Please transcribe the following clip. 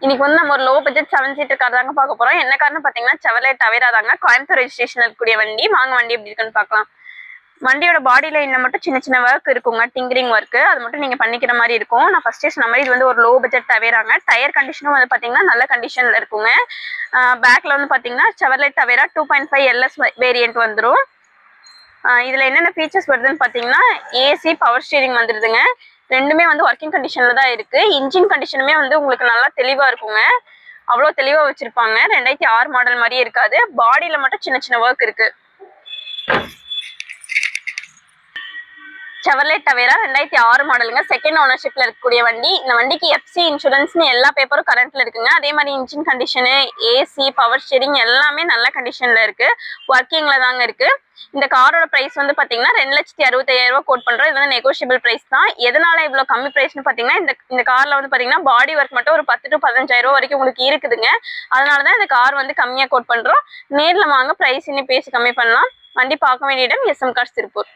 இன்னைக்கு வந்து நம்ம ஒரு லோ பட்ஜெட் 7 சீட்டர் கார் தாங்க பார்க்க போறோம். என்ன கார்னு பாத்தீங்கன்னா செவர்லெட் டவேரா தாங்க. கோயம்புத்தூர் ரெஜிஸ்ட்ரேஷன் இருக்கக்கூடிய வண்டி. வாங்க வண்டி எப்படி இருக்குன்னு பார்க்கலாம். வண்டியோட பாடியில இன்னும் மட்டும் சின்ன சின்ன ஒர்க் இருக்குங்க, டிங்கரிங் ஒர்க். அது மட்டும் நீங்க பண்ணிக்கிற மாதிரி இருக்கும். நான் ஃபர்ஸ்ட் சொன்ன மாதிரி இது வந்து ஒரு லோ பட்ஜெட் டவேராங்க. டயர் கண்டிஷனும் வந்து பாத்தீங்கன்னா நல்ல கண்டிஷன்ல இருக்குங்க. பேக்ல வந்து பாத்தீங்கன்னா செவர்லெட் டவேரா 2.5 LS வேரியன்ட் வந்துடும். இதுல என்னென்ன ஃபீச்சர்ஸ் வருதுன்னு பாத்தீங்கன்னா ஏசி, பவர் ஸ்டீரிங் வந்துருதுங்க. ரெண்டுமே வந்து ஒர்க்கிங் கண்டிஷன்ல தான் இருக்கு. இன்ஜின் கண்டிஷனுமே வந்து உங்களுக்கு நல்லா தெளிவா இருக்குங்க. அவ்வளோ தெளிவா வச்சிருப்பாங்க. 2006 மாடல் மாதிரியே இருக்காது. பாடியில மட்டும் சின்ன சின்ன ஒர்க் இருக்கு. செவர்லெட் டவேரா 2006 மாடலுங்க. செகண்ட் ஓனர்ஷிப்ல இருக்கக்கூடிய வண்டி. இந்த வண்டிக்கு எஃப்சி இன்சூரன்ஸ்னு எல்லா பேப்பரும் கரண்ட்ல இருக்குங்க. அதே மாதிரி engine condition, AC, power steering எல்லாமே நல்ல கண்டிஷன்ல இருக்கு. ஒர்க்கிங்ல தாங்க இருக்கு. இந்த காரோட பிரைஸ் வந்து பாத்தீங்கன்னா 2,65,000 கோட் பண்றோம். இது வந்து நெகோஷியபிள் பிரைஸ் தான். எதனால இவ்வளவு கம்மி பிரைஸ்னு பாத்தீங்கன்னா இந்த கார்ல வந்து பாத்தீங்கன்னா பாடி ஒர்க் மட்டும் ஒரு 10 to 15,000 வரைக்கும் உங்களுக்கு இருக்குதுங்க. அதனாலதான் இந்த கார் வந்து கம்மியா கோட் பண்றோம். நேர்ல வாங்க, பிரைஸ் இன்னும் பேசி கம்மி பண்ணலாம். வண்டி பார்க்க வேண்டிய இடம் SM கார்ஸ் திருப்பூர்.